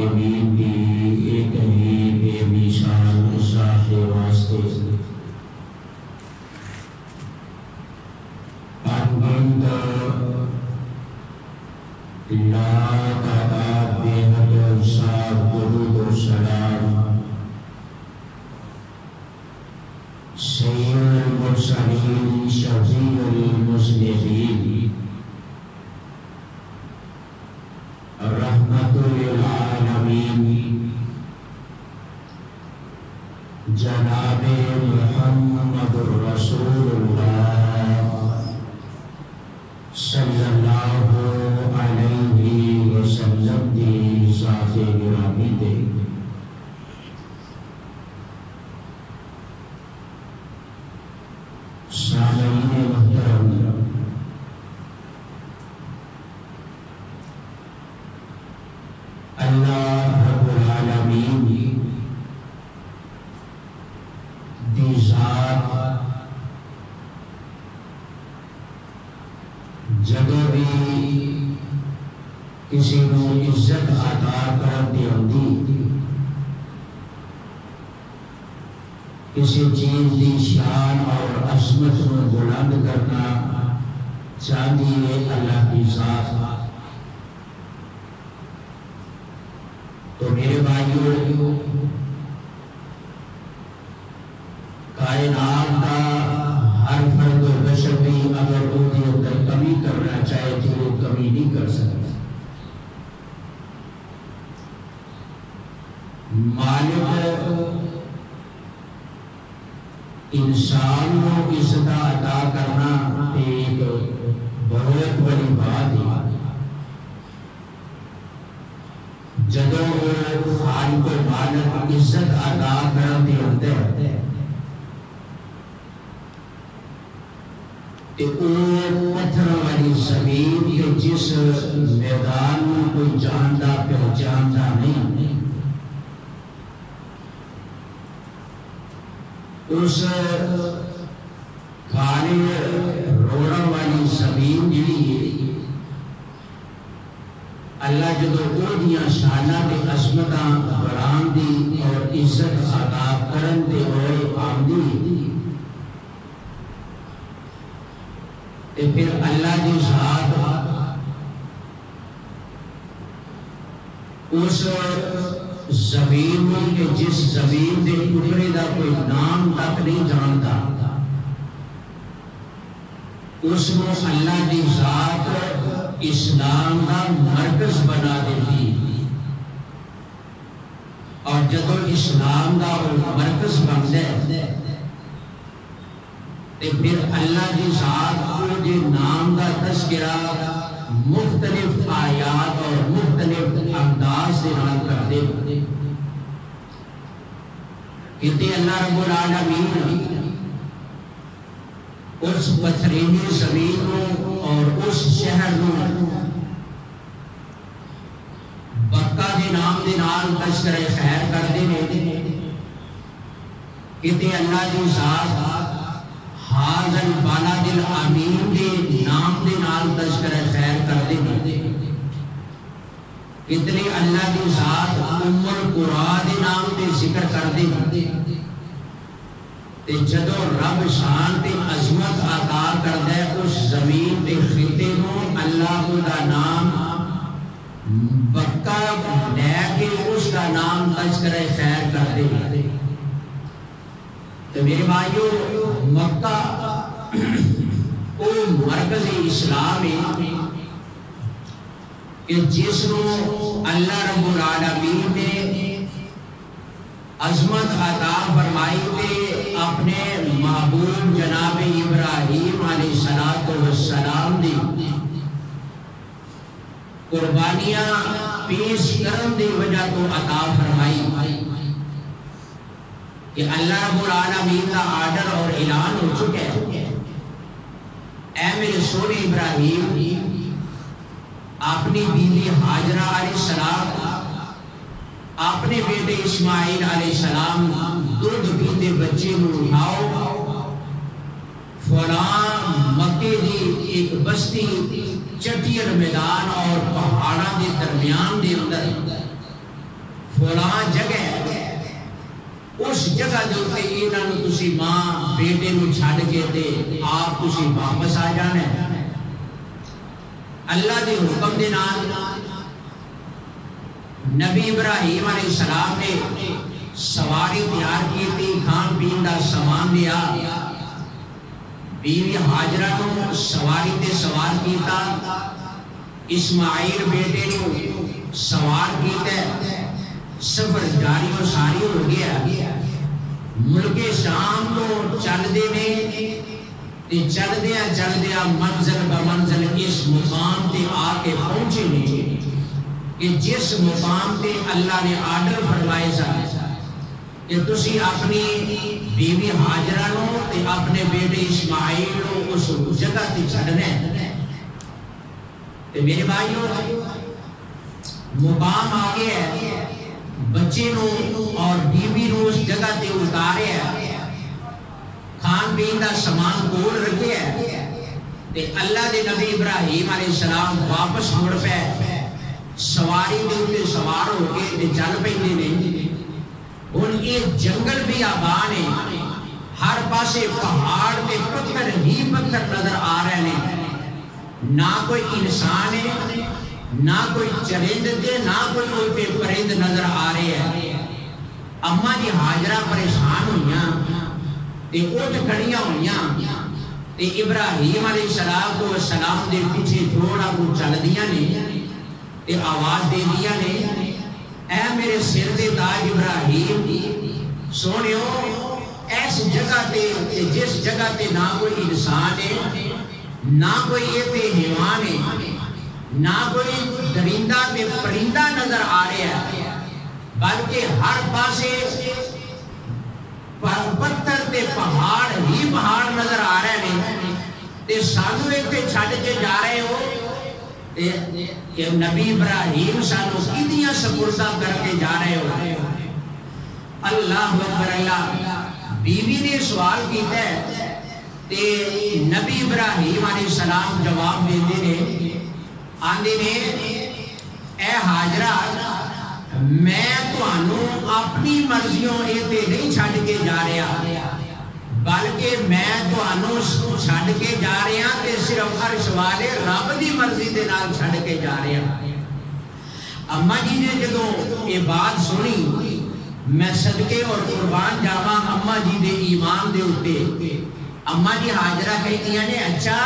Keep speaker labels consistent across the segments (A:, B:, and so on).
A: العالمین کی ایک ہی بے مثال ذات واسطے انگنت لا تعداد بے حد صاحب درود و سلام سید المرسلین شفیع المذنبین رحمت للعالمین جناب محمد رسول اللہ صلی اللہ علیہ وسلم دی ذات گرامی دے سامعین محترم اللہ رب العالمین دی ذات جگہ بھی کسی کو عزت عطا کر دی کسی چیز دی شان اور عظمت کو بلند کرنا چاہتی ہے اللہ کی ذات۔ تو میرے بھائیوں، کائنات کا ہر فرد و بشر بھی اگر وہ کے اندر کمی کرنا چاہے تو وہ کمی نہیں کر سکتا۔ مالک انسان کو عزت عطا کرنا ایک بہت بڑی بات ہے۔ جدوں خالق و مالک عزت عطا کرتے ہوتے کہ وہ پتھر والی زمین کے جس میدان میں کوئی جانتا پہچانتا نہیں، اس کھانے روڑا والی زمین جی اللہ جدو او دیاں شانہ دے عظمتاں بران دی اور عزت عطا کرن دے ہوئے آمدی، تے پھر اللہ دی ذات اس زمین کے جس زمین دے ٹکڑے دا کوئی نام تک نہیں جانتا، اس کو اللہ دی ذات اسلام کا مرکز بنا دیتی، اور جب اسلام کا مرکز بن جائے تو پھر اللہ دی ذات کو جے نام کا تذکرہ مختلف آیات اور مختلف انداز سے نام کرتے کہتے اللہ رب العالمین اس پتھریلی زمین کو اور اس شہر کو بکہ دے نام دے نال تذکرہ خیر کر دے کہتے اللہ دی ذات حاضر بالاد الامین دے نام دے نال تذکرہ خیر کر دے کتنے اللہ دی ذات ام القرآن دے نام دے ذکر کر دے تے جدو رب شان تے عظمت عطا کر دے اس زمین تے خطے کو اللہ دا نام بکہ لے کے اس کا نام تذکرہ خیر کر دے۔ تو میرے بھائیو، مکہ وہ مرکز اسلام ہے کہ جس کو اللہ رب العالمین نے عظمت عطا فرمائی تے اپنے محبوب جناب ابراہیم علیہ السلام دی قربانیاں پیش کرن دی وجہ تو عطا فرمائی کہ اللہ رب العالمین کا آرڈر اور اعلان ہو چکے ہیں، اے میرے سونے ابراہیم، اپنی بیوی حاجرہ علیہ السلام، اپنے بیٹے اسماعیل علیہ السلام دودھ پیتے بچے کو اٹھاؤ، فلاں مکے دی ایک بستی چٹیر میدان اور پہاڑاں دے درمیان دے اندر فلاں جگہ اس جگہ دے اوتے انہاں نوں تسی ماں بیٹے نوں چھڈ کے تے آپ تسی واپس آ جانا ہے۔ اللہ دے حکم دے نال نبی ابراہیم علیہ السلام نے سواری تیار کی تھی، کھان پین دا سامان لیا، بیوی ہاجرہ نوں سواری تے سوار کیتا، اسماعیل بیٹے نوں سوار کیتا، سفر جاری و ساری ہو گیا۔ ملک شام تو چل دے نے تے چل دیا منزل بمنزل اس مقام تے آ کے پہنچے نے کہ جس مقام تے اللہ نے آرڈر فرمائے سا کہ تسی اپنی بیوی ہاجرہ نوں تے اپنے بیٹے اسماعیل نوں اس جگہ تے چھڈنا ہے۔ تے میرے بھائیوں مقام آ گیا ہے، بچے نوں اور بیوی نوں اس جگہ تے اتارے ہے، کھان پین دا سامان کول رکھے ہے تے اللہ دے نبی ابراہیم علیہ السلام واپس مڑ پے، سواری دے اوتے سوار ہو کے تے چل پیندے نے۔ ہن یہ جنگل بھی آبان ہے، ہر پاسے پہاڑ تے پتھر ہی پتھر نظر آ رہے ہیں، نہ کوئی انسان ہے، نہ کوئی چرند دے، نہ کوئی پرند نظر آ رہے ہیں۔ اماں جی ہاجرہ پریشان ہوئیاں تے اٹھ کھڑیاں ہوئیاں تے ابراہیم علیہ السلام دے پیچھے تھوڑا کو چل دیا نے تے آواز دے دیا نے، اے میرے سر دے تاج ابراہیم، سونیو ایس جگہ تے جس جگہ تے نہ کوئی انسان ہے، نہ کوئی یہ تے حیوان ہے، نہ کوئی درندہ تے پرندہ نظر آ رہا ہے، بلکہ ہر پاسے پتھر تے پہاڑ ہی پہاڑ نظر آ رہے ہیں تے سانو ایتھے چھڈ کے جا رہے ہو کہ نبی ابراہیم سانو کتنیاں سپردہ کر کے جا رہے ہو۔ اللہ اکبر اللہ، بیوی نے سوال کیتا ہے تے نبی ابراہیم علیہ السلام جواب دیندے نے، آندے نے اے ہاجرہ میں تانوں اپنی مرضیوں ایتھے نہیں چھڈ کے جا رہا، بلکہ میں تانوں چھڈ کے جا رہا تے صرف عرش والے رب دی مرضی دے نال چھڈ کے جا رہا۔ اماں جی نے جدوں یہ بات سنی، میں صدقے اور قربان جاواں اماں جی دے ایمان دے اوتے، اماں جی ہاجرہ کہندیاں نے اچھا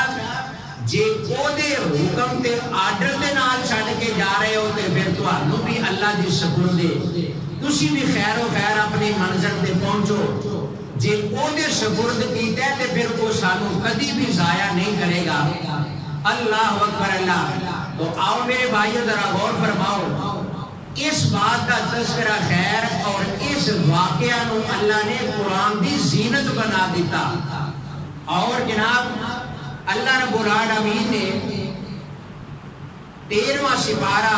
A: جے او دے حکم تے آرڈر دے نال چھڈ کے جا رہے ہو تے پھر تانوں بھی اللہ دی سپرد ہے، تسی بھی خیر و خیر اپنی منزل تے پہنچو، جے او دے سپرد کیتا ہے تے پھر وہ سانوں کبھی بھی ضائع نہیں کرے گا۔ اللہ اکبر اللہ۔ تو آؤ میرے بھائیو ذرا غور فرماؤ، اس بات کا تذکرہ خیر اور اس واقعہ نو اللہ نے قرآن دی زینت بنا دیتا، اور جناب اللہ رب العالمین نے 13واں سپارہ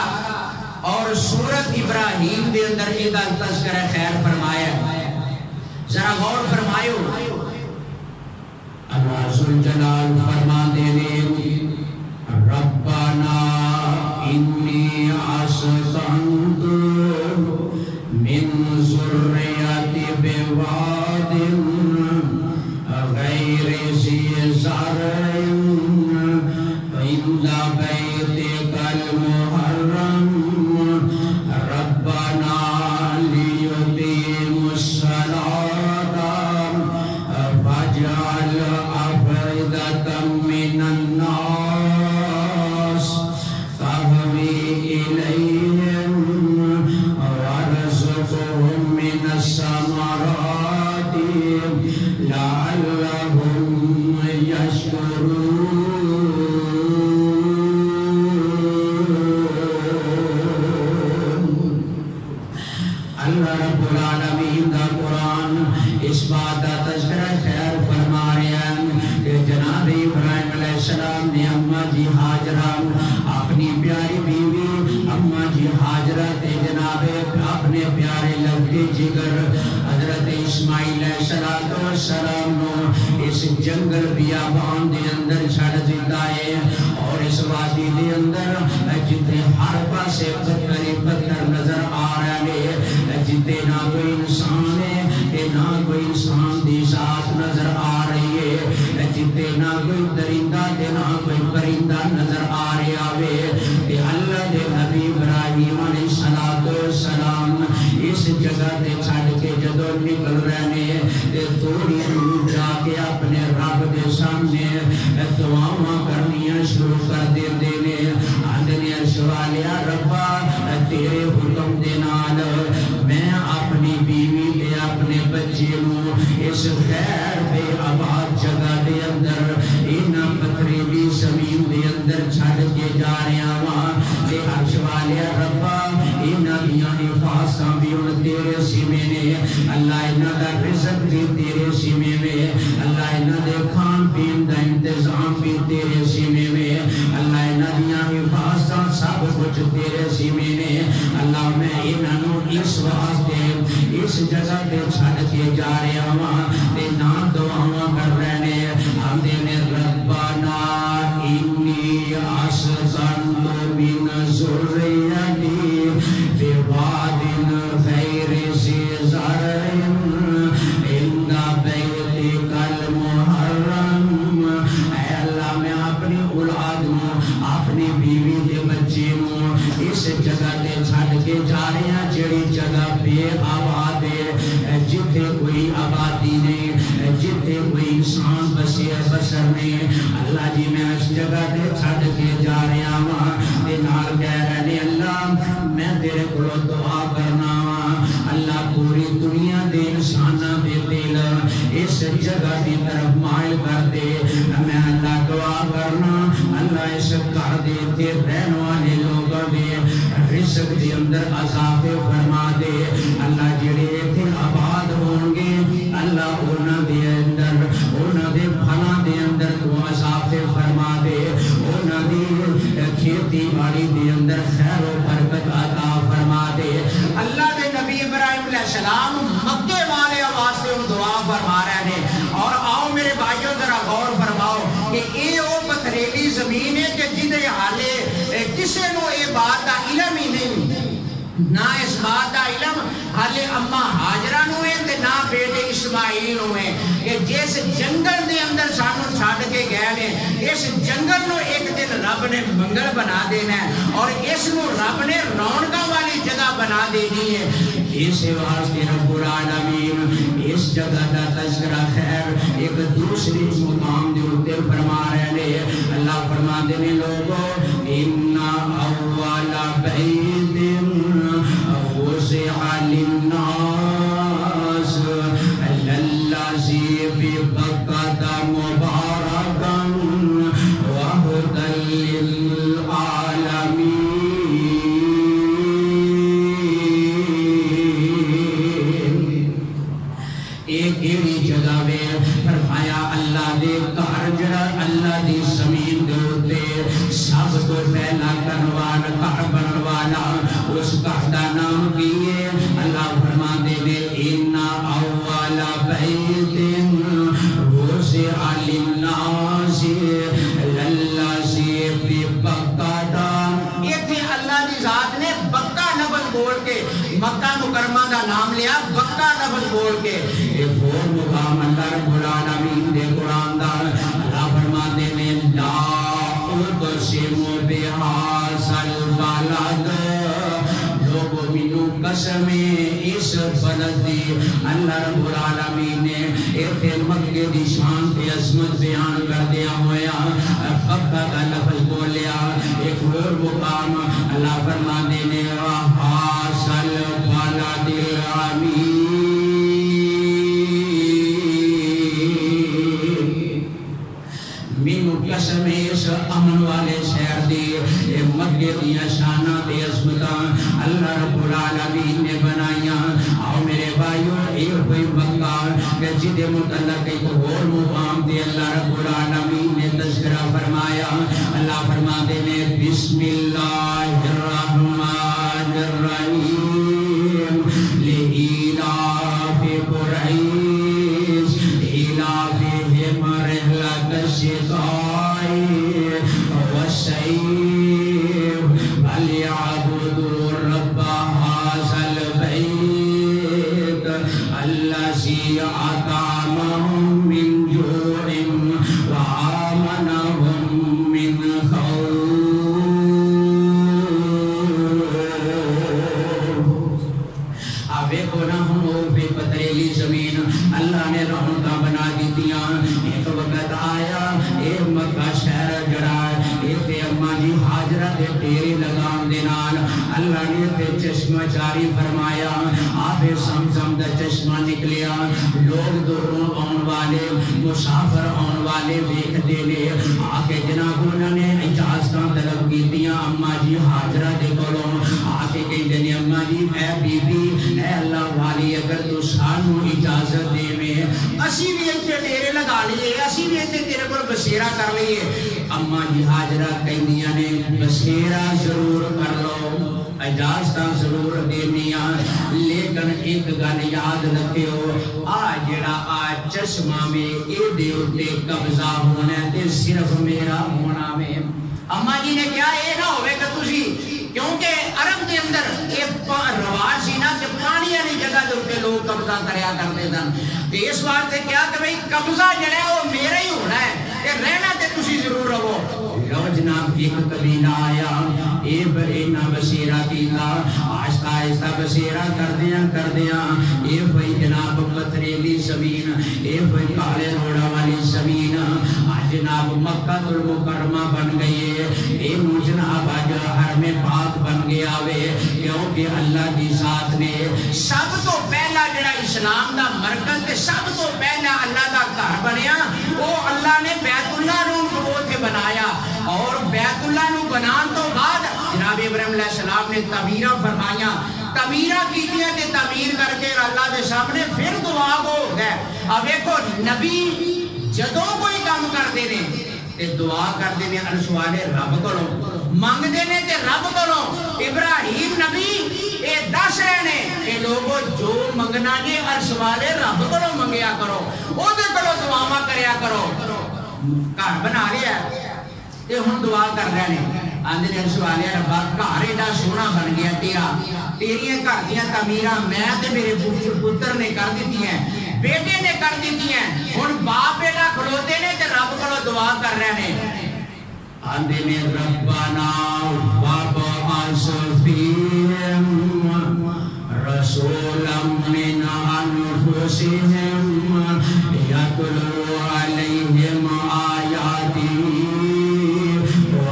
A: اور سورت ابراہیم دے اندر یہ تذکرہ خیر فرمایا، ذرا غور فرمائیو۔ اللہ ذوالجلال فرما دے ربنا انی اسکنت من ذریتی بواد غیر ذی زرع عند بیتک المحرم ربنا لیقیموا الصلاۃ فاجعل افئدة من الناس تهوی الیہم وارزقهم من الثمرات لعلهم یشکرون۔ اللہ رب العالمین دا قرآن اس بات کا تذکرہ خیر فرما رہے ہیں کہ جناب ابراہیم علیہ السلام نے اماں جی ہاجرہ اپنی پیاری بیوی اماں جی ہاجرہ تے جناب اپنے پیارے لبے جگر حضرت اسماعیل علیہ السلام نو اس جنگل بیابان دے اندر چھڑ دیتا ہے، اور اس وادی دے اندر جتنے ہر پاسے پتھر پتھر نظر آ رہے ہیں، نظر آ رہی ہے جتے نہ کوئی درندہ تے نہ کوئی پرندہ نظر آ رہا ہے تے اللہ دے نبی ابراہیم علیہ السلام اس جگہ تے چھڑ کے جدوں نکل رہے ہیں تے تھوڑی دور جا کے اپنے رب دے سامنے دعاواں کرنیاں شروع کر دیندے نے آندے نے سوالیا ربا تیرے حکم دے نال میں اپنی بیوی تے اپنے بچے نو اس خیر دے آباد جگہ دے اندر انہاں پتھریلی زمین دے اندر چھڑ کے جا رہا ہاں تے عرش والے ربا انہاں دیاں حفاظتاں بھی ہن تیرے سیمے نے اللہ انہاں دا رزق بھی تیرے سیمے میں اللہ انہاں دے کھان پین دا انتظام بھی تیرے سیمے میں اللہ انہاں دیاں حفاظتاں سب کچھ تیرے سیمے نے اللہ میں انہاں نو اس واسطے اس جگہ تے چھڑ کے جا رہا ہاں تے نا دعاواں کر رہے ہیں آندے نے ربنا انی اسکنت من ذریتی بواد غیر ذی زرع عند بیتک المحرم اے اللہ میں اپنی اولاد نو اپنی بیوی دے بچے نو اس جگہ تے چھڑ کے جا رہے ہیں جڑی جگہ بے آباد ہے جتھے کوئی آبادی نہیں جتھے کوئی انسان بسر نہیں اللہ جی میں اس جگہ تے چھڑ کے جا رہا ہوں تے نال کہہ رہے اللہ میں تیرے کولوں دعا کرنا اللہ پوری دنیا دے انساناں دے دل اس جگہ دی طرف مائل کر دے میں اللہ دعا کرنا اللہ اس گھر دے تے رہن والے لوگاں دے رزق دے اندر اضافے فرما دے اللہ جڑے ایتھے آباد ہون گے اللہ انہاں دے اندر انہاں دے پھلاں دے اندر تو اضافے فرما دے انہاں دی کھیتی باڑی دے اندر خیر و برکت عطا فرما دے اللہ دے نبی ابراہیم علیہ السلام مکے والے واسطے دعا فرما رہے ہیں اور آؤ میرے بھائیوں ذرا غور فرماؤ کہ اے او پتھریلی زمین ہے کہ جدے حالے کسے نو اے بات دا علم ہی نہیں نہ اس بات دا علم حالے اماں حاجرہ نو ہے تے نہ بیٹے اسماعیل نو ہے کہ جس جنگل دے اندر سانو چھاڑ کے گئے نے اس جنگل نو ایک دن رب نے منگل بنا دینا ہے اور اس نو رب نے رونقاں والی جگہ بنا دینی ہے اس واسطے رب العالمین اس جگہ دا تذکرہ خیر ایک دوسری مقام دے اوپر فرما رہے ہیں اللہ فرما دینے لوگوں ان اول بیت وسع للناس للذی ببکۃ مبارکا وہدی للعالمین ایک ایڑی جگہ میں فرمایا اللہ دے گھر جڑا اللہ دی زمین دے اوتے سب تو پہلا کروانا گھر بنوانا اس گھر دا نام کیے اللہ فرما دے نے ان اول بیت وسع للناس للذی ببکۃ ایتھے اللہ دی ذات نے بکہ لفظ بول کے مکہ مکرمہ دا نام لیا بکہ لفظ بول کے ایک اور مقام اللہ رب العالمین دے قرآن دا اللہ فرما دے نے لا اقسم بہذا البلد لوگوں منو قسم اس بلد دی اللہ رب العالمین نے ایتھے مکے دی شان تے عظمت بیان کر دیا ہویا بکہ کا لفظ بولیا ایک اور مقام اللہ فرما دے نے وَحَاسَ الْبَلَدِ الْعَمِينَ مینو قسم اس امن والے شہر دی مکے دیا شانہ تے عظمتاں اللہ رب العالمین نے بنائیاں آؤ میرے بھائیو ایک کوئی مکہ کہ جدے متعلق ایک اور مقام تے اللہ رب العالمین نے تذکرہ فرمایا اللہ فرما دے نے بسم اللہ الرحمن الرحیم لإیلاف قریش إیلافہم رحلۃ الشتاء والصیف فلیعبدوا رب ھذا البیت الذی اطعمہم من اللہ نے تے چشمہ جاری فرمایا آب زمزم دا چشمہ نکلیا لوگ دوروں آن والے مسافر آن والے دیکھ دینے آکے جناب انہوں نے اجازتاں طلب کی دیا اماں جی حاجرہ دے کولوں آکے کہیں دینے اماں جی اے بی بی اے اللہ والی اگر تو سانو اجازت دے میں اسی بھی ایتھے ڈیرے لگا لیے اسی بھی ایتھے تیرے کو بسیرہ کر لیے اماں جی حاجرہ کہیں دیا نے بسیرہ ضرور کر لو اجازتاں ضرور دینیاں لیکن ایک گل یاد رکھیو جڑا چشمہ میں اے دے اتے قبضہ ہونا ہے تے صرف میرا ہونا میں اماں جی نے کیا اے نہ ہوئے کہ تسی کیونکہ عرب دے اندر ایک رواج سی نا کہ پانی والی جگہ دے اوپر لوگ قبضہ کریا کرتے سن تے اس واسطے کیا کہ بھئی قبضہ جڑا ہے وہ میرا ہی ہونا ہے کہ رہنا تے تسی ضرور رہو لو جناب ایک قبیلہ آیا اے برینا بسیرہ کیتا آہستہ آہستہ بسیرہ کر دیا اے بھئی جناب پتھریلی زمین اے بھئی کالے روڑا والی زمین جناب مکہ المکرمہ بن گئی اے جناب آج حرم پاک بن گیا وے کیونکہ اللہ کی ذات نے سب تو پہلا جڑا اسلام دا مرکز تے سب تو پہلا اللہ دا گھر بنیا وہ اللہ نے بیت اللہ نو تھے بنایا اور بیت اللہ نو بنان تو بعد جناب ابراہیم علیہ السلام نے تعمیرہ فرمایا تعمیرہ کیتیاں تے تعمیر کر کے اللہ دے سامنے پھر دعا ہو گئے اب ایکو نبی جدوں کوئی کام کر دینے تے دعا کر دینے انسوالے رب کرو مانگ دینے تے رب کرو ابراہیم نبی اے دس رہنے کہ لوگوں جو منگنا جے انسوالے رب کرو منگیا کرو او دے کرو دعا کریا کرو گھر بنا رہے ہیں تے ہن دعا کر رہے ہیں آندھے نے سوالے ربا گھر ایڈا سونا بن گیا تیریاں گھر دیاں تعمیراں میں تے میرے پتر نے کر دیتی ہیں بیٹے نے کر دیتی ہیں ہن باپ بیٹا کھڑوتے نے تے رب کولوں دعا کر رہے ہیں آندھے نے ربنا وابعث فیہم رسولا من انفسہم یتلو علیہم آیاتی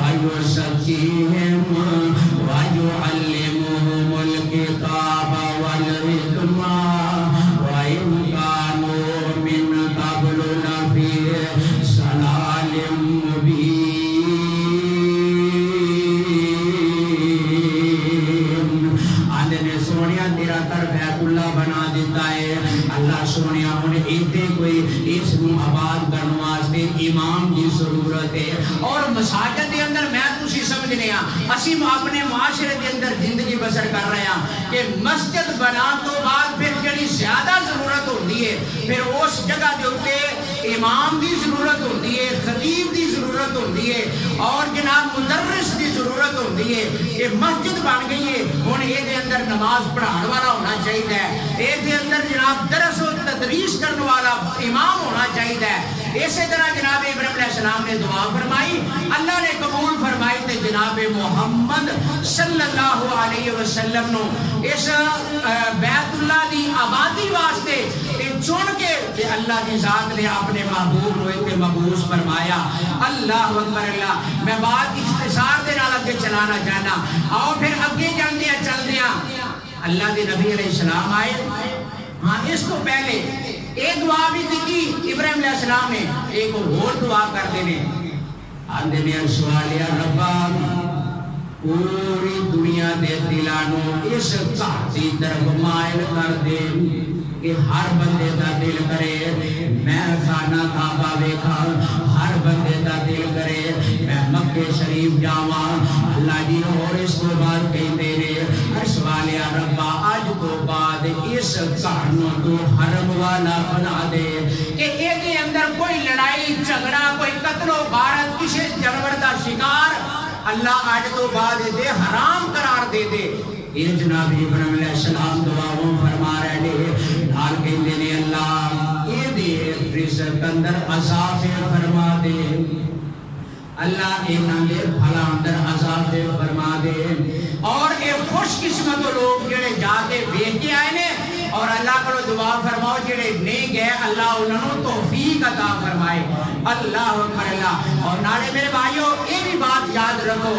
A: وَيُزَكِّيهِمْ وَيُعَلِّمُهُمُ الْكِتَابَ وَالْحِكْمَةَ وَإِنْ كَانُوا مِنْ قَبْلُ لَفِي ضَلَالٍ مُبِينٍ آندھے سونیا تیرا گھر بیت اللہ بنا دیتا ہے اللہ سونیا انہیں ایتے کوئی اس نو آباد کرنے واسطے امام کی ضرورت ہے اور مساجد کے اندر میں تسی سمجھنے ہیں اسی اپنے معاشرے کے اندر زندگی بسر کر رہے ہیں کہ مسجد بنا تو بعد پھر جڑی زیادہ ضرورت ہوتی ہے پھر اس جگہ دے اوپر امام دی ضرورت ہوتی ہے خطیب دی ضرورت ہوتی ہے اور جناب مدرس دی ضرورت ہوتی ہے کہ مسجد بن گئی ہے ہن اے دے اندر نماز پڑھانے والا ہونا چاہیے اے دے اندر جناب درس و تدریس کرنے والا امام ہونا چاہیے اسی طرح جناب ابراہیم علیہ السلام نے دعا فرمائی اللہ نے قبول فرمائی تے جناب محمد صلی اللہ علیہ وسلم نو اس بیت اللہ دی آبادی واسطے چن کے اللہ کی ذات نے اپنے محبوب نو تے مبعوث فرمایا اللہ اکبر اللہ میں بات اختصار دے نال اگے چلانا چاہنا آؤ پھر اگے چل دیا اللہ کے نبی علیہ السلام آئے ہاں اس کو پہلے ایک دعا بھی کی ابراہیم علیہ السلام نے ایک اور دعا کر دینے آندھے نے سوالیا ربا پوری دنیا دے دلانوں اس کارتی طرف مائل کر دے کہ ہر بندے دا دل کرے میں خانہ کعبہ ویکھا ہر بندے دا دل کرے میں مکہ شریف جاواں اللہ جی اور اس کو بعد کہیں دے رہے ہر سوالیا ربا آج تو بعد اس کارنوں تو حرم والا بنا دے کہ ایک کے اندر کوئی لڑائی جھگڑا کوئی قتل و غارت کسی جانور دا شکار اللہ آج تو بعد دے حرام قرار دے دے یہ جناب ابراہیم علیہ السلام دعاوں فرما رہے نال کہندے نے اللہ اے دے رزق اندر عذاب فرما دے اللہ انہاں دے بھلا اندر عذاب فرما دے اور اے خوش قسمت لوگ جڑے جا کے ویکھ کے آئے نے اور اللہ کو دعا فرماؤ جڑے نہیں گئے اللہ انہوں توفیق عطا فرمائے. اللہ اکبر اللہ. اور نالے میرے بھائیو یہ بھی بات یاد رکھو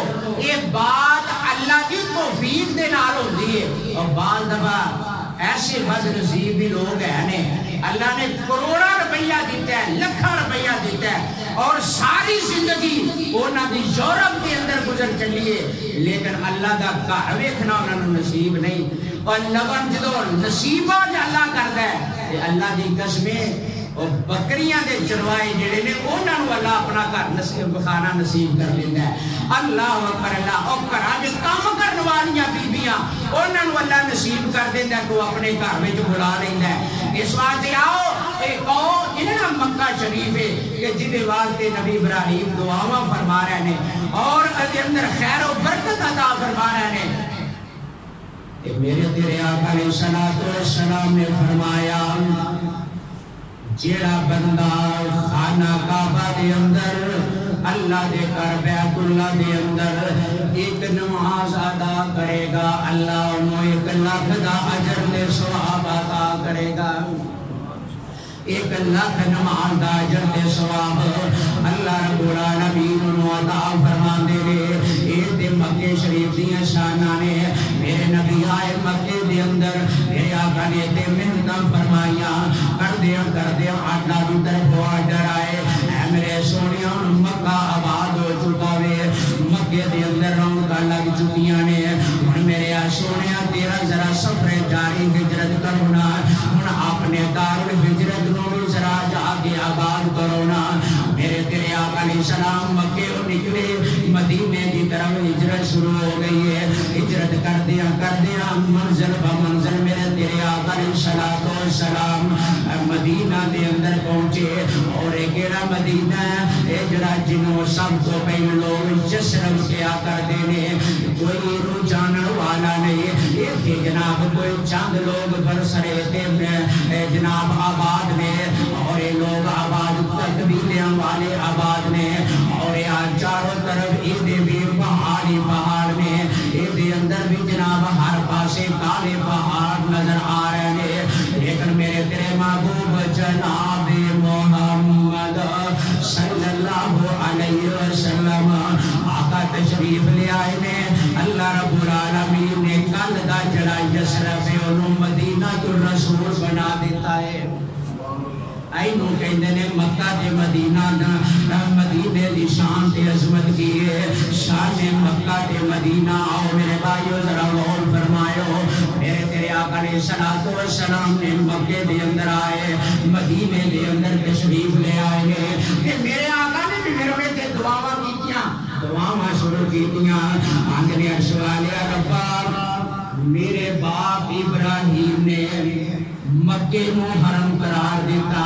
A: یہ بات اللہ کی توفیق دے نال ہوتی ہے. اور بعض دفعہ ایسے بد نصیب بھی لوگ ہیں اللہ نے کروڑا روپیہ دیتا ہے لکھا روپیہ دیتا ہے اور ساری زندگی انہوں نے یورپ کے اندر گزر چلیے لیکن اللہ کا گھر ویکھنا انہوں نے نصیب نہیں. اور لگن جدو نصیبہ اللہ کرتا ہے اللہ کی قسمیں اور بکریاں دے چروائے جڑے نے انہوں نے اللہ اپنا گھر نصیب خانہ نصیب کر لیتا ہے. اللہ اکبر اللہ. اور گھراں وچ کام کرن والیاں بیبیاں انہوں نے اللہ نصیب کر دیتا ہے تو اپنے گھر وچ بلا لیتا ہے. اس واسطے آؤ ایک قوم جنہاں مکہ شریف ہے کہ جدے واسطے نبی ابراہیم دعاواں فرما رہے ہیں اور ادھے اندر خیر و برکت عطا فرما رہے ہیں. میرے تیرے آقا علیہ السلام نے فرمایا جیڑا بندہ خانہ کعبہ دے اندر اللہ دے گھر بیت اللہ دے اندر ایک نماز ادا کرے گا اللہ انہوں 1 لاکھ دا اجر دے ثواب عطا کرے گا. 1 لاکھ نماز دا اجر دے ثواب اللہ رب العالمین انہوں عطا فرما دے رہے. یہ تے مکہ شریف دیاں شانہ نے میرے نبی آئے مکہ دے اندر میرے آقا نے تے محنتاں فرمائیاں کر دیا آٹھا بھی طرف آڈر آئے اے میرے سونیاں مکہ آباد ہو چکا وے مکہ دے اندر رونقاں لگ چکیاں نے ہن میرے سونیاں تیرا ذرا سفر جاری ہجرت کرنا ہن اپنے دار الہجرت نو بھی ذرا جا کے آباد کرونا. میرے تیرے آقا علیہ السلام مکے نکلے مدینے کی طرف ہجرت شروع ہو گئی ہے. ہجرت کر دیا منزل با منزل میرے تیرے آقا علیہ السلام مدینہ دے اندر پہنچے. اور ایک ایڑا مدینہ ہے جڑا جنوں سب تو پہلے لوگ جسرم کیا کرتے ہیں کوئی رو جانن والا نہیں. یہ جناب کوئی چند لوگ برسرے تے جناب آباد نے اور یہ لوگ آباد تقبیلیاں والے آباد نے اور یہ چاروں طرف ایدے بھی پہاڑ میں ایدے اندر بھی جناب ہر پاسے کالے پہاڑ نظر آ رہے ہیں. لیکن میرے تیرے محبوب جناب محمد صلی اللہ علیہ وسلم آقا تشریف لے آئے نے. اللہ رب العالمین نے کل دا جڑا یسرف انہوں مدینہ الرسول بنا دیتا ہے. اینو کہندے نے مکہ دے مدینہ مدینے دی شان تے عظمت کی ہے. شان مکہ دے مدینہ آؤ میرے بھائیو ذرا غور فرمائیو. میرے تیرے آقا علیہ السلام نے مکہ دے اندر آئے مدینے دے اندر تشریف لے آئے گے کہ میرے آقا نے بھی میرے تے دعاواں کیتیاں دعاواں شروع کیتیاں آندنے عرش والے ربا میرے باپ ابراہیم نے مکے نو حرم قرار دیتا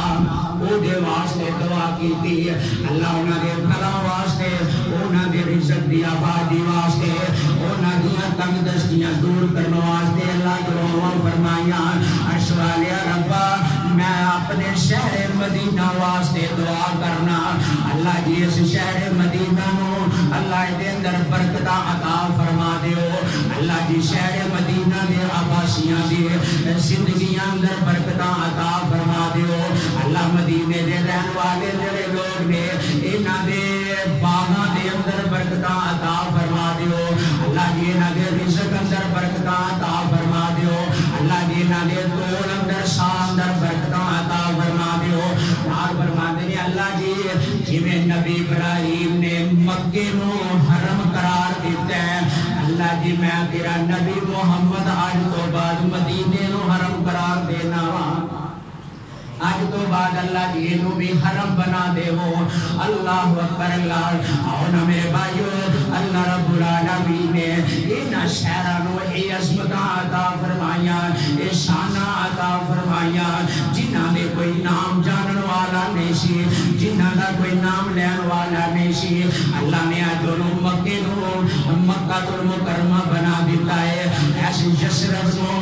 A: او دے واسطے دعا کیتی اللہ انہاں دے بھلاں واسطے انہاں دے رزق دی آبادی واسطے انہاں دیاں تنگ دستیاں دور کرنے واسطے اللہ دعا فرمایا عرش والے ربا میں اپنے شہر مدینہ واسطے دعا کرنا. اللہ جی اس شہر مدینہ نو اللہ دے اندر برکتاں عطا فرما دیو. اللہ جی شہر مدینہ دے آباسیاں دی زندگیاں اندر برکتاں عطا فرما دیو. اللہ مدینے دے رہن والے جڑے لوگ نے انہاں دے باغاں دے اندر برکتاں عطا فرما دیو. اللہ جی انہاں دے رزق اندر برکتاں عطا فرما دیو. اللہ جی انہاں دے طول اندر سال اندر برکتاں عطا فرما دیو. نال فرما دے اللہ جی جویں نبی ابراہیم نے مکے نو حرم قرار دیتا ہے اللہ جی میں تیرا نبی محمد آج تو بعد مدینے نو حرم قرار دینا آج تو بعد اللہ جی انہوں بھی حرم بنا دے ہو. اللہ اکبر اللہ آؤنا میرے بھائیو اللہ رب العالمین نے انہا شہرانو اے عظمتہ عطا فرمایا اے شانہ عطا فرمایا جنہاں نے کوئی نام جانن والا نہیں سی جنہاں دا کوئی نام لین والا نہیں سی. اللہ نے آج انہوں مکہ نو مکہ المکرمہ بنا دیتا ہے ایسی یسرف نو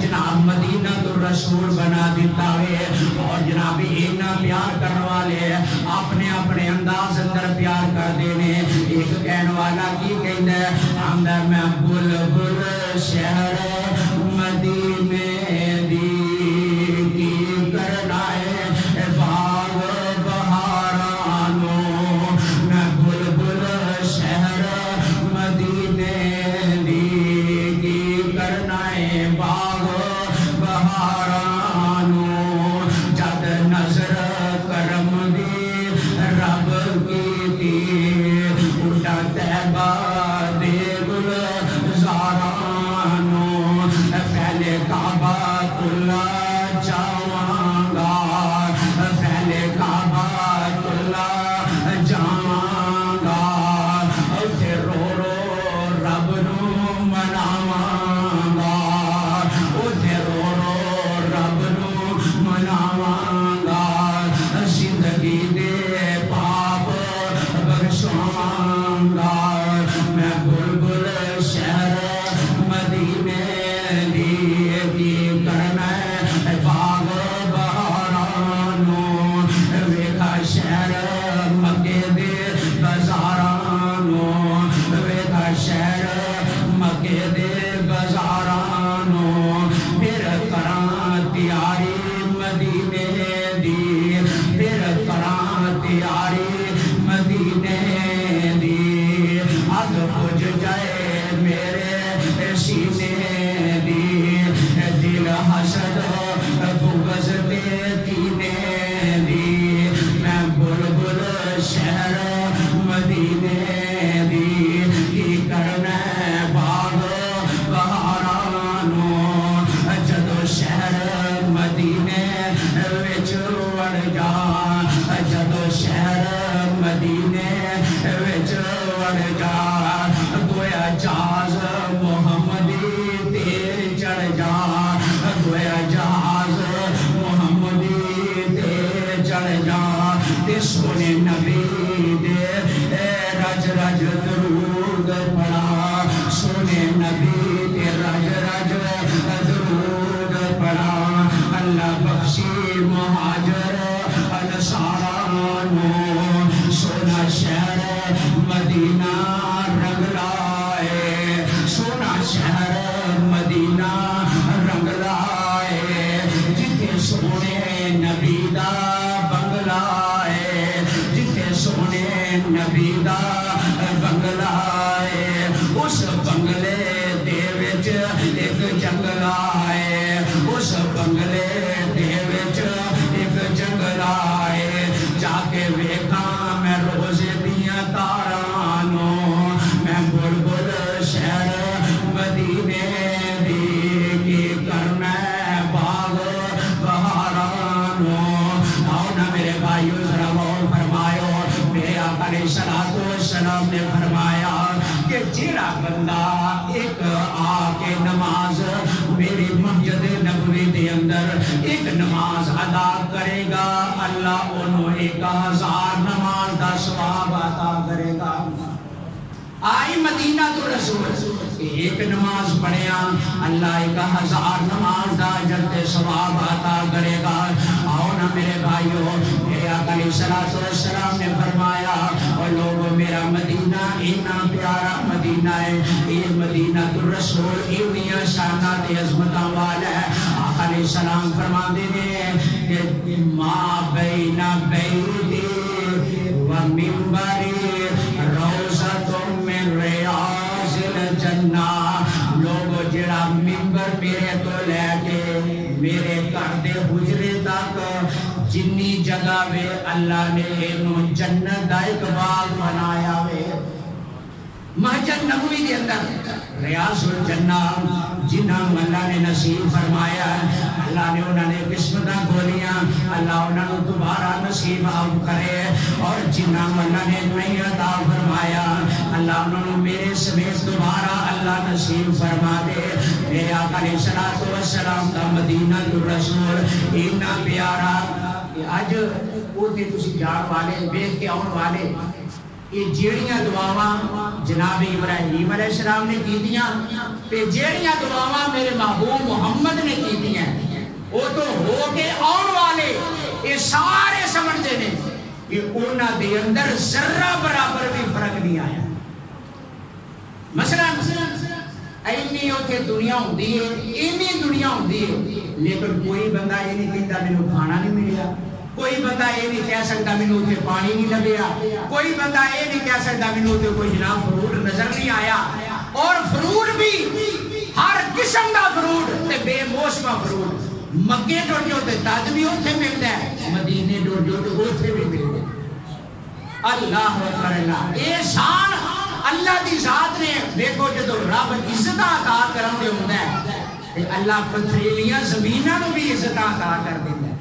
A: جناب مدینہ الرسول بنا دیتا ہے. اور جناب اینا پیار کرنے والے اپنے اپنے انداز اندر پیار کر دینے. ایک کہنے والا کی کہنے اندر میں بلبل شہر مدینے دی باغ بہارانو جد نظر کرم دی رب کی دی اٹھا تیبہ دے گلزارانو پہلے کعبہ اللہ جاواں گا پہلے کعبہ اللہ جاواں گا اتے رو رو رب نو مناواں گا اتے رو رو رب نو مناواں گا زندگی دے پاپ بخشواں گا میں بلبل شہر مدینے دی کی کرنا باغ بہارانو ویکھا شہر مکے دے بازارانو ویکھا شہر مکے دے بازارانو پھر کراں تیاری مدینے دی پھر کراں تیاری مدینے دی اگ بجھ جائے میرے سینے دی دل حسد بغض دے کینے دی میں بلبل شہر مدینے دی کی کرنا باغ بہارانو جدو شہر مدینے وچ وڑ جا جدو شہر مدینے وچ وڑ جا گویا جہاز محمدی تے چڑھ جا گویا جہاز محمدی تے چڑھ جا تے سونے نبی دے رج رج درود پڑھا سونے نبی تے رج رج درود پڑھا اللہ بخشی مہاجر انصارانو سونا شہر مدینہ رنگ لائے سونا شہر مدینہ رنگ لائے جتھے سونے نبی دا بنگلہ ہے جتھے سونے نبی دا بنگلہ ہے اس بنگلے دے وچ ایک جنگلہ ہے اس بنگلے دے وچ ایک جنگلہ ہے جا کے ویکھاں میں روزے دیاں تارانو میں بلبل شہر مدینے دی کی کرنا باغ بہارانو آؤ نا میرے بھائیو ذرا غور فرمایو میرے آقا علیہ السلام نے فرمایا کہ جیڑا بندہ ایک آ کے نماز میری مسجد نبوی دے اندر ایک نماز ادا کرے گا اللہ انہوں 1000 نماز دا ثواب عطا کرے گا آئی مدینہ تو رسول ایک نماز پڑھیا اللہ 1000 نماز دا اجر تے ثواب عطا کرے گا آؤ نا میرے بھائیو میرے آقا علیہ السلام نے فرمایا اور لوگوں میرا مدینہ اتنا پیارا مدینہ ہے یہ مدینہ تو رسول اتنی شانات عظمتاں والا ہے آقا علیہ السلام فرماتے ہیں کہ ما بین بیتی و منبری روزۃ من ریاض الجنہ لوگو جڑا منبر میرے تو لے کے میرے گھر دے حجرے تک جنی جگہ وے اللہ نے انہوں جنت دا ایک باغ بنایا وے مسجد نبوی کے اندر ریاض الجنہ جنہ اللہ نے نصیب فرمایا اللہ نے انہوں نے قسمتاں کھولیاں اللہ انہوں نے دوبارہ نصیب آپ کرے اور جنہ اللہ نے نہیں عطا فرمایا اللہ انہوں نے میرے سمیت دوبارہ اللہ نصیب فرما دے میرے آقا علیہ السلام کا مدینہ الرسول اتنا پیارا کہ آج اوتے تسی جان والے بیت کے آن والے یہ جیڑیاں دعاواں جناب ابراہیم علیہ السلام نے کی دیاں تے جیڑیاں دعاواں میرے محبوب محمد نے کی دیاں وہ تو ہو کے آن والے یہ سارے سمجھتے ہیں کہ انہاں دے اندر ذرہ برابر بھی فرق نہیں آیا مثلا اینی ہوتے دنیا ہوندی ہے اینی دنیا ہوندی ہے لیکن کوئی بندہ یہ نہیں کہتا میں نے کھانا نہیں ملیا کوئی بندہ یہ نہیں کہہ سکتا میں نے پانی نہیں لبیا کوئی بندہ یہ نہیں کہہ سکتا میں نے کوئی جناب فروٹ نظر نہیں آیا اور فروٹ بھی ہر قسم دا فروٹ تے بے موسم فروٹ مکے ٹر جو تے تد بھی اوتھے ملدا ہے، مدینے ٹر جو تے اوتھے بھی ملدا ہے۔ اللہ اکبر اللہ، اے شان اللہ دی ذات نے دیکھو جدو رب عزت عطا کرن دے ہوندا ہے تے اللہ پتھریلیاں زمیناں نوں بھی عزت عطا کر دیندا ہے۔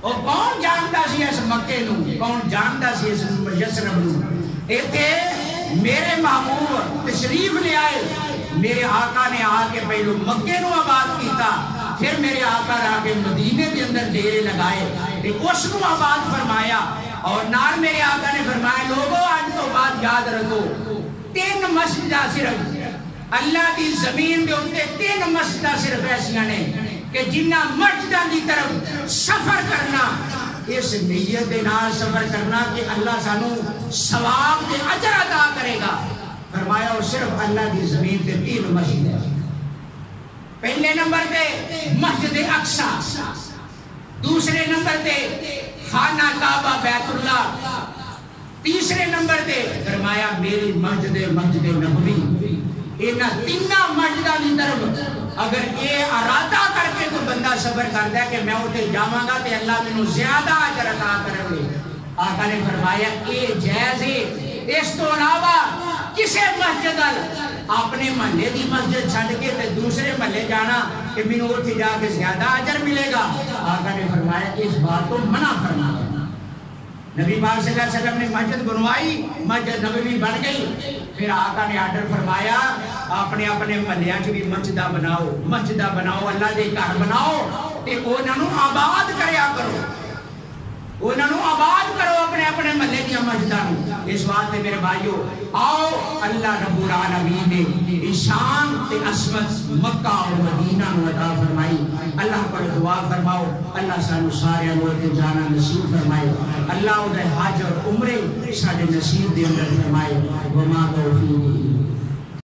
A: او کون جاندا سی اس مکے نوں، کون جاندا سی اس یثرب نوں؟ ایتھے میرے محبوب تشریف لے آئے، میرے آقا نے آ کے پہلو مکے نو آباد کیتا، پھر میرے آقا نے آ کے مدینے کے اندر ڈیرے لگائے تے اس کو آباد فرمایا، اور نال میرے آقا نے فرمایا لوگوں آج تو بات یاد رکھو، 3 مسجداں صرف اللہ دی زمین دے اوتے 3 مسجداں صرف ایسیاں نے کہ جنہ مسجداں دی طرف سفر کرنا اس نیت دے نال سفر کرنا کہ اللہ سانو ثواب تے اجر عطا کرے گا۔ فرمایا اور صرف اللہ دی زمین تے 3 مسجد ہے۔ پہلے نمبر تے مسجد اقصی، دوسرے نمبر تے خانہ کعبہ بیت اللہ، تیسرے نمبر تے فرمایا میری مسجد نبوی۔ انہاں 3 مسجداں دی طرف اگر یہ ارادہ کر کے کوئی بندہ سفر کرتا ہے کہ میں اتنے جاواں گا تے اللہ مینوں زیادہ اجر عطا کرے گا، آقا نے فرمایا اے جائز ہے۔ اس تو علاوہ کسے مسجد اپنے محلے دی مسجد چھڈ کے تے دوسرے محلے جانا کہ مینوں اتنے جا کے زیادہ اجر ملے گا، آقا نے فرمایا اس بات کو منع فرمایا۔ نبی پاک صلی اللہ علیہ وسلم نے مسجد بنوائی، مسجد نبوی بن گئی، پھر آقا نے آرڈر فرمایا اپنے اپنے محلیاں چ بھی مسجداں بناؤ، اللہ دے گھر بناؤ تے انہاں نوں آباد کریا کرو، انہاں نوں آباد کرو اپنے اپنے محلے دیاں مسجداں نوں۔ اس واسطے میرے بھائیو آؤ اللہ رب العالمین نے شان تے عظمت مکہ اور مدینہ نوں عطا فرمائی۔ اللہ پر دعا فرماؤ اللہ سانو سارے لوگ جانا نصیب فرمائے، اللہ دے حج اور عمرے ساڈے نصیب دے اندر فرمائے۔ وما توفیقی